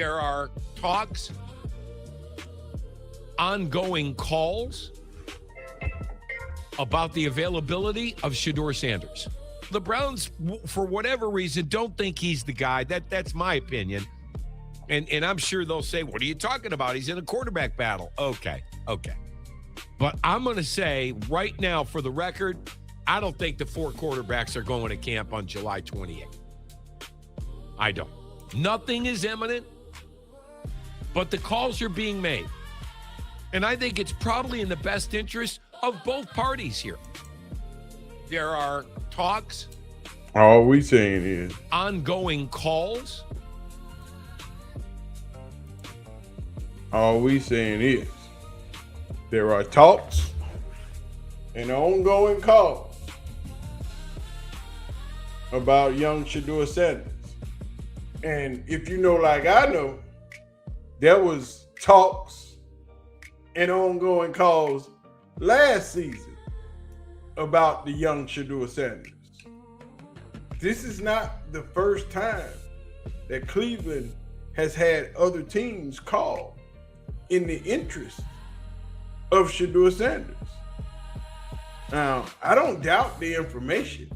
There are talks, ongoing calls about the availability of Shedeur Sanders. The Browns, for whatever reason, don't think he's the guy. That's my opinion. And I'm sure they'll say, what are you talking about? He's in a quarterback battle. Okay. But I'm going to say right now, for the record, I don't think the 4 quarterbacks are going to camp on July 28th. I don't. Nothing is imminent, but the calls are being made. And I think it's probably in the best interest of both parties here. There are talks. All we saying is ongoing calls. All we saying is there are talks and ongoing calls about young Shedeur Sanders. And if you know, like I know, there was talks and ongoing calls last season about the young Shedeur Sanders. This is not the first time that Cleveland has had other teams call in the interest of Shedeur Sanders. Now, I don't doubt the information.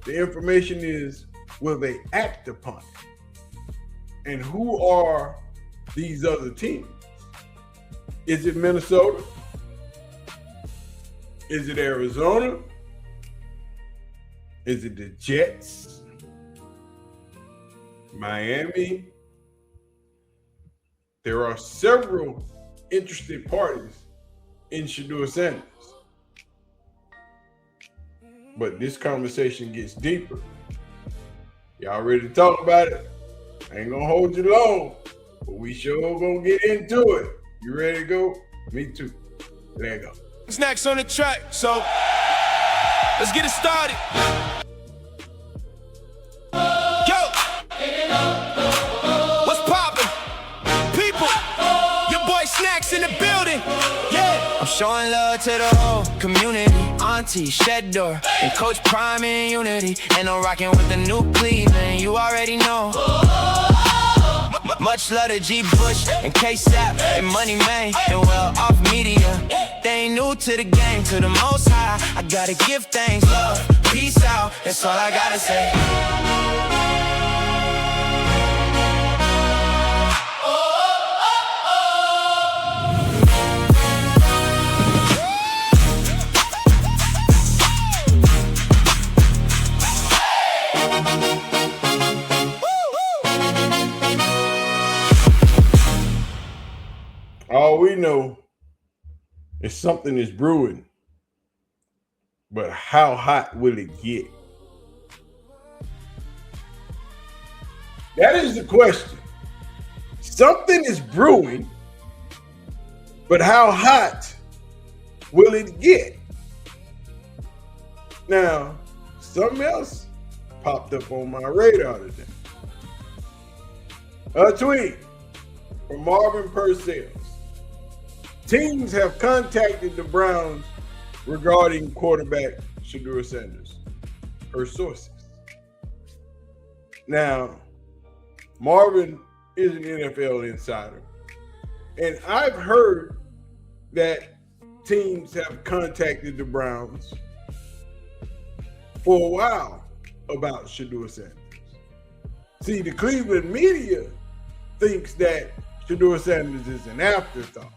The information is, will they act upon it? And who are these other teams? Is it Minnesota? Is it Arizona? Is it the Jets? Miami? There are several interested parties in Shedeur Sanders. But this conversation gets deeper. Y'all ready to talk about it? I ain't gonna hold you long, but we sure gonna get into it. You ready to go? Me too. There you go. What's next on the track? So let's get it started. Yo! What's poppin'? People, your boy Snacks in the building. Yeah! I'm showing love to the whole community. Auntie, Shedeur, and Coach Prime in unity. And I'm rocking with the new Cleveland, you already know. Much love to G Bush and K-Sap and Money Man and well off media. They ain't new to the game, to the most high. I gotta give thanks, love, peace out. That's all I gotta say. All we know is something is brewing, but how hot will it get? That is the question. Something is brewing, but how hot will it get? Now, something else popped up on my radar today. A tweet from Marvin Purcell. Teams have contacted the Browns regarding quarterback Shedeur Sanders, per sources. Now, Marvin is an NFL insider, and I've heard that teams have contacted the Browns for a while about Shedeur Sanders. See, the Cleveland media thinks that Shedeur Sanders is an afterthought.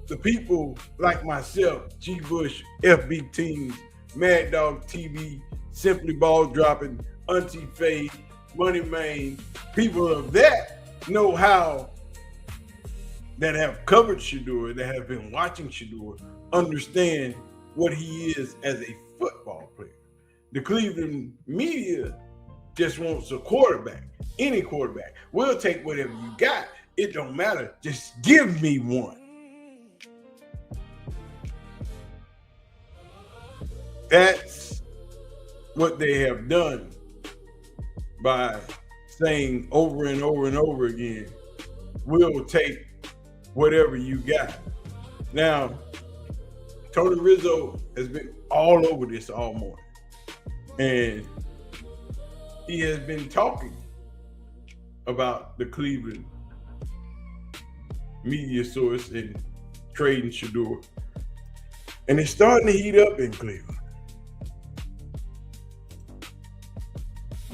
The people like myself, G Bush, FB Teams, Mad Dog TV, Simply Ball Dropping, Auntie Faye, Money Man, people of that know how, that have covered Shedeur, that have been watching Shedeur, understand what he is as a football player. The Cleveland media just wants a quarterback, any quarterback. We'll take whatever you got. It don't matter. Just give me one. That's what they have done by saying over and over and over again, we'll take whatever you got. Now, Tony Rizzo has been all over this all morning. And he has been talking about the Cleveland media source and trading Shedeur. And it's starting to heat up in Cleveland.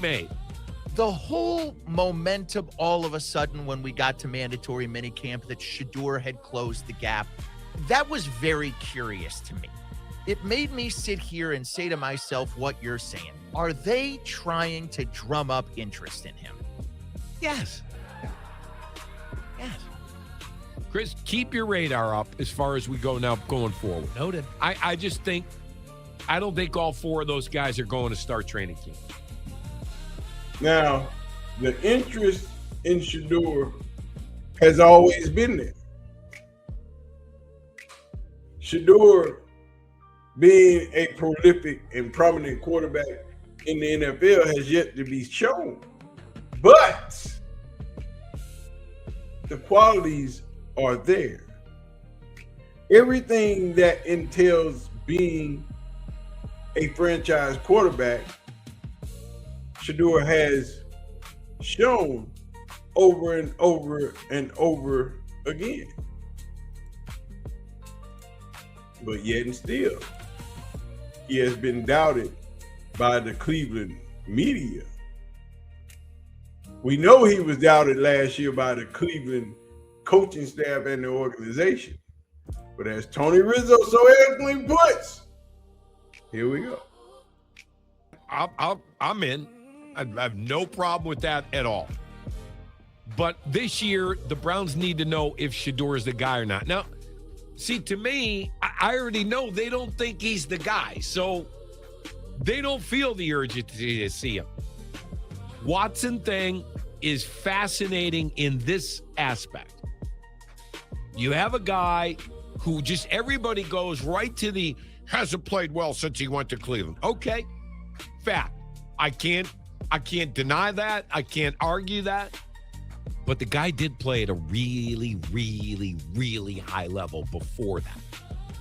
Mate. The whole momentum all of a sudden when we got to mandatory minicamp that Shedeur had closed the gap, that was very curious to me. It made me sit here and say to myself what you're saying. Are they trying to drum up interest in him? Yes. Yes. Chris, keep your radar up as far as we go now going forward. Noted. I just think, I don't think all four of those guys are going to start training camp. Now, the interest in Shedeur has always been there. Shedeur, being a prolific and prominent quarterback in the NFL, has yet to be shown. But the qualities are there. Everything that entails being a franchise quarterback, Shedeur has shown over and over and over again. But yet and still, he has been doubted by the Cleveland media. We know he was doubted last year by the Cleveland coaching staff and the organization. But as Tony Rizzo so eloquently puts, here we go. I'm in. I have no problem with that at all. But this year, the Browns need to know if Shedeur is the guy or not. Now, see, to me, I already know they don't think he's the guy. So they don't feel the urgency to see him. Watson thing is fascinating in this aspect. You have a guy who just everybody goes right to the hasn't played well since he went to Cleveland. Okay, fact. I can't deny that. I can't argue that. But the guy did play at a really, really, really high level before that.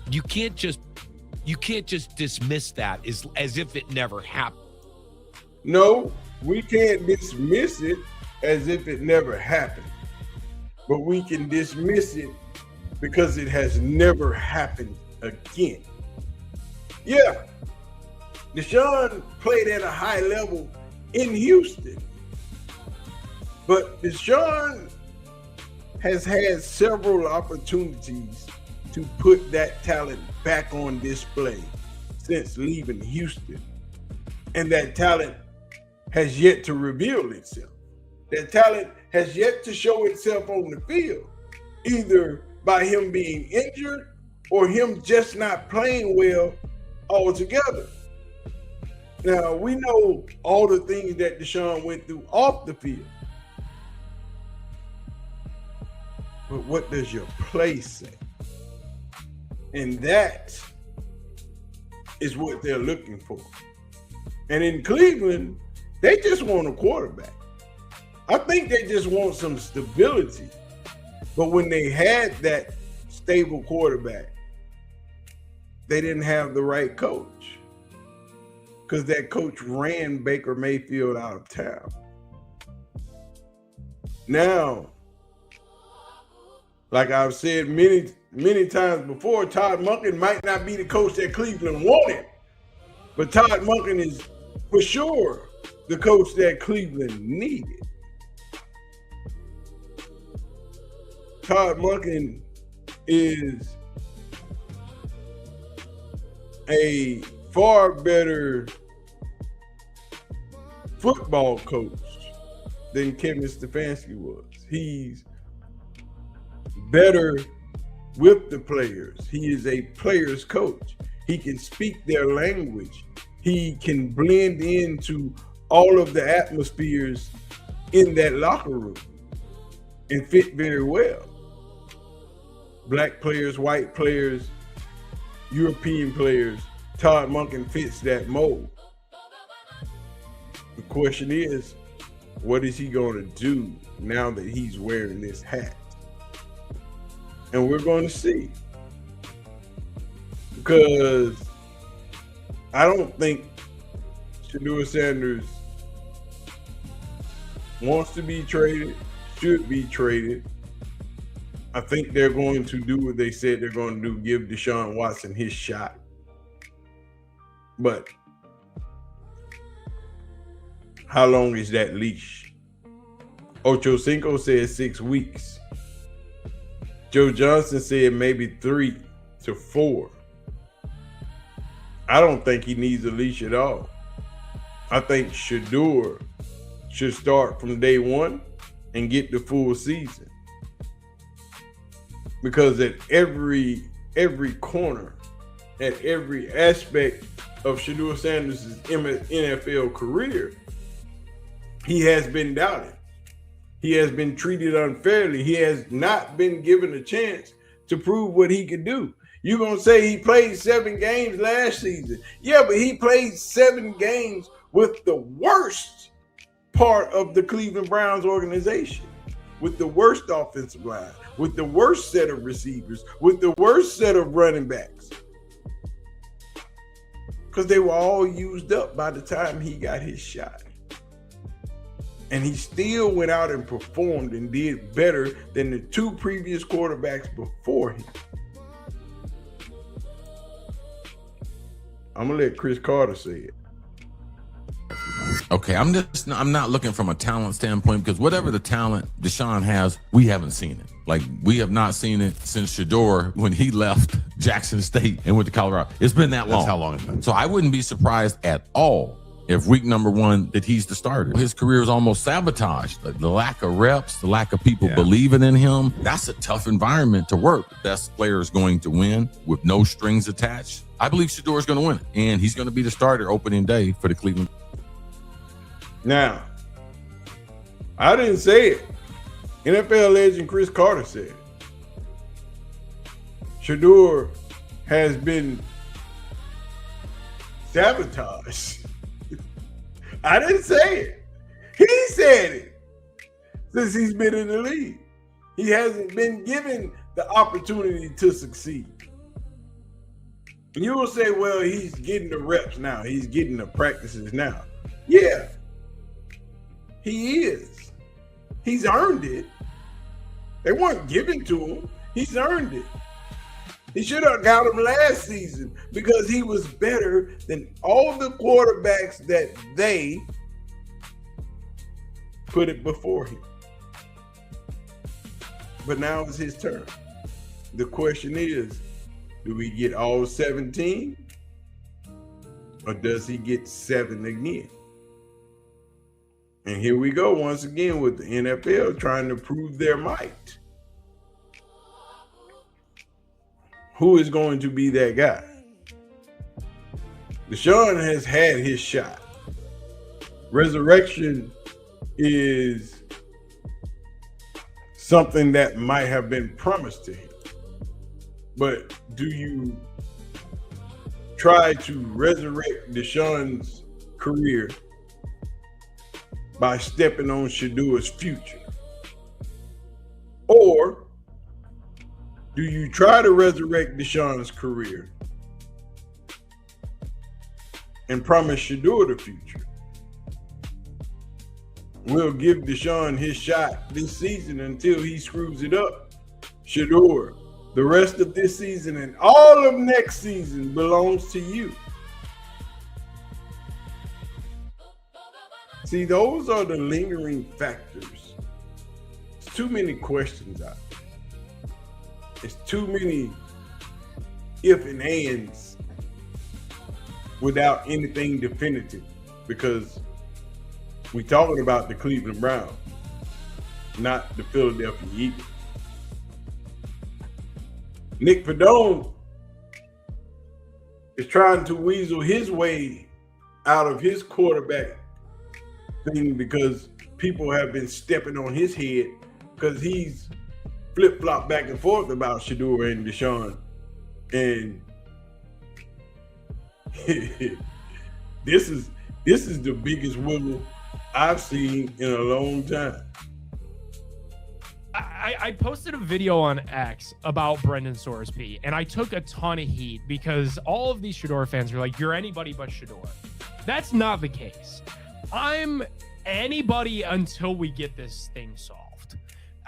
You can't just dismiss that as if it never happened. No, we can't dismiss it as if it never happened. But we can dismiss it because it has never happened again. Yeah, Deshaun played at a high level in Houston. But Deshaun has had several opportunities to put that talent back on display since leaving Houston. And that talent has yet to reveal itself. That talent has yet to show itself on the field, either by him being injured or him just not playing well altogether. Now, we know all the things that Deshaun went through off the field. But what does your play say? And that is what they're looking for. And in Cleveland, they just want a quarterback. I think they just want some stability. But when they had that stable quarterback, they didn't have the right coach, because that coach ran Baker Mayfield out of town. Now, like I've said many times before, Todd Monken might not be the coach that Cleveland wanted, but Todd Monken is for sure the coach that Cleveland needed. Todd Monken is a far better football coach than Kevin Stefanski was. He's better with the players. He is a player's coach. He can speak their language. He can blend into all of the atmospheres in that locker room and fit very well. Black players, white players, European players, Todd Monken fits that mold. The question is, what is he going to do now that he's wearing this hat? And we're going to see. Because I don't think Shedeur Sanders wants to be traded, should be traded. I think they're going to do what they said they're going to do, give Deshaun Watson his shot. But how long is that leash? Ocho Cinco said 6 weeks. Joe Johnson said maybe 3 to 4. I don't think he needs a leash at all. I think Shedeur should start from day one and get the full season. Because at every corner, at every aspect of Shedeur Sanders' NFL career, he has been doubted. He has been treated unfairly. He has not been given a chance to prove what he could do. You're going to say he played 7 games last season. Yeah, but he played 7 games with the worst part of the Cleveland Browns organization, with the worst offensive line, with the worst set of receivers, with the worst set of running backs. Because they were all used up by the time he got his shot. And he still went out and performed and did better than the 2 previous quarterbacks before him. I'm going to let Chris Carter say it. Okay, I'm not looking from a talent standpoint, because whatever the talent Deshaun has, we haven't seen it. Like, we have not seen it since Shedeur, when he left Jackson State and went to Colorado. It's been that long. That's how long it's been. So I wouldn't be surprised at all if week number 1 that he's the starter. His career is almost sabotaged. The lack of reps, the lack of people believing in him. That's a tough environment to work. The best player is going to win with no strings attached. I believe Shedeur is going to win it, and he's going to be the starter opening day for the Cleveland. Now, I didn't say it. NFL legend Chris Carter said it. Shedeur has been sabotaged. I didn't say it. He said it. Since he's been in the league, he hasn't been given the opportunity to succeed. And you will say, well, he's getting the reps now. He's getting the practices now. Yeah, he is. He's earned it. They weren't given to him. He's earned it. He should have got him last season because he was better than all the quarterbacks that they put it before him. But now it's his turn. The question is, do we get all 17? Or does he get 7 again? And here we go once again with the NFL trying to prove their might. Who is going to be that guy? Deshaun has had his shot. Resurrection is something that might have been promised to him. But do you try to resurrect Deshaun's career by stepping on Shedeur's future? Or do you try to resurrect Deshaun's career and promise Shedeur the future? We'll give Deshaun his shot this season until he screws it up. Shedeur, the rest of this season and all of next season belongs to you. See, those are the lingering factors. There's too many questions out there. It's too many if and ands without anything definitive, because we're talking about the Cleveland Browns, not the Philadelphia Eagles. Nick Padone is trying to weasel his way out of his quarterback thing because people have been stepping on his head because he's flip-flop back and forth about Shedeur and Deshaun. And this is the biggest wiggle I've seen in a long time. I posted a video on X about Brendan Sorsby, and I took a ton of heat because all of these Shedeur fans are like, you're anybody but Shedeur. That's not the case. I'm anybody until we get this thing solved.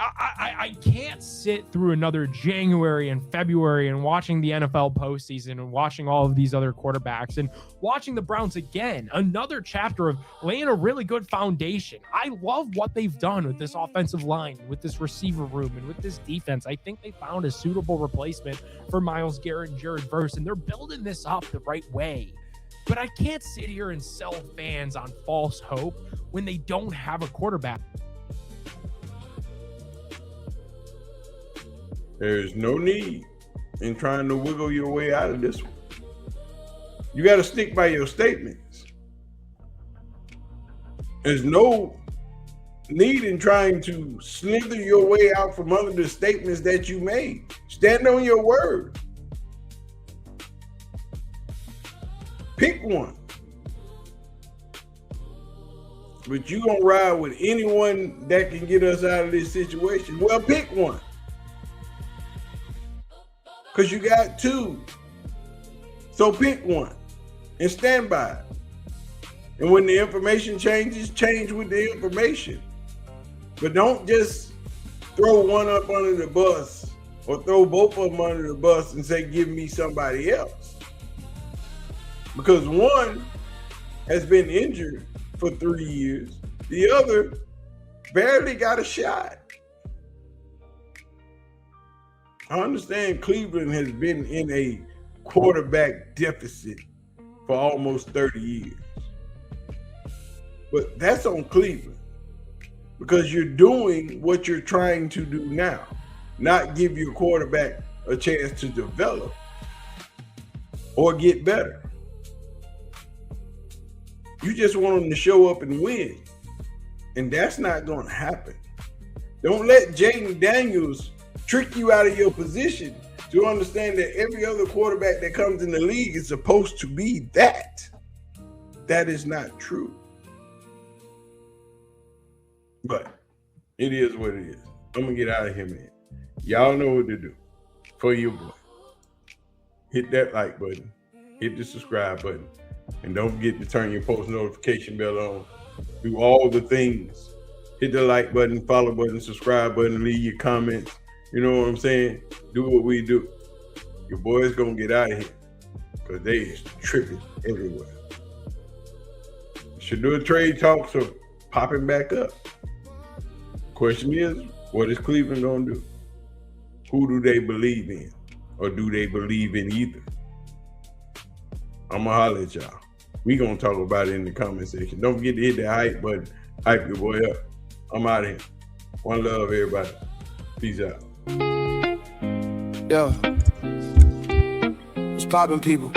I can't sit through another January and February and watching the NFL postseason and watching all of these other quarterbacks and watching the Browns again, another chapter of laying a really good foundation. I love what they've done with this offensive line, with this receiver room, and with this defense. I think they found a suitable replacement for Myles Garrett and Jared Verse, and they're building this up the right way. But I can't sit here and sell fans on false hope when they don't have a quarterback. There's no need in trying to wiggle your way out of this one. You got to stick by your statements. There's no need in trying to slither your way out from under the statements that you made. Stand on your word. Pick one. But you gonna ride with anyone that can get us out of this situation. Well, pick one. Because you got two. So pick one and stand by it. And when the information changes, change with the information. But don't just throw one up under the bus or throw both of them under the bus and say, give me somebody else. Because one has been injured for 3 years. The other barely got a shot. I understand Cleveland has been in a quarterback deficit for almost 30 years. But that's on Cleveland because you're doing what you're trying to do now, not give your quarterback a chance to develop or get better. You just want them to show up and win, and that's not going to happen. Don't let Jaden Daniels trick you out of your position to understand that every other quarterback that comes in the league is supposed to be that. That is not true. But it is what it is. I'm going to get out of here, man. Y'all know what to do for your boy. Hit that like button. Hit the subscribe button. And don't forget to turn your post notification bell on. Do all the things. Hit the like button, follow button, subscribe button, leave your comments. You know what I'm saying? Do what we do. Your boys gonna get out of here because they is tripping everywhere. Shedeur trade talks are popping back up. Question is, what is Cleveland gonna do? Who do they believe in? Or do they believe in either? I'm gonna holler at y'all. We gonna talk about it in the comment section. Don't forget to hit that hype button. Hype your boy up. I'm out of here. One love, everybody. Peace out. Yo, what's poppin', people?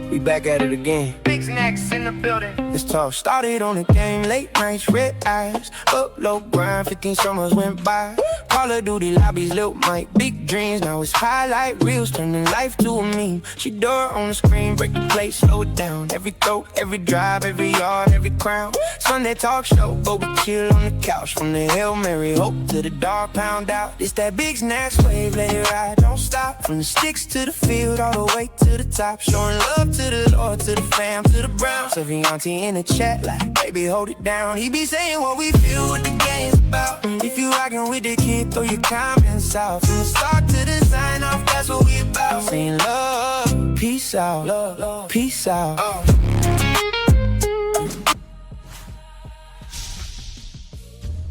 We back at it again. Big snacks in the building. This talk started on the game, late nights, red eyes, up low grind, 15 summers went by. Call of Duty lobbies, Lil Mike, big dreams. Now it's highlight reels, turning life to a meme. Shedeur on the screen, break the plate, slow it down. Every throw, every drive, every yard, every crown. Sunday talk show, but we chill on the couch. From the Hail Mary, hope to the dog pound out. It's that big snacks wave, let it ride, don't stop. From the sticks to the field, all the way to the top. Showing love to the Lord, to the fam, to the Browns. Serving auntie in the chat like, baby, hold it down. He be saying what we feel, what the game's about. If you rockin' with the kid, throw your comments out. From the start to the sign off, that's what we about. Saying love, peace out, love, peace out.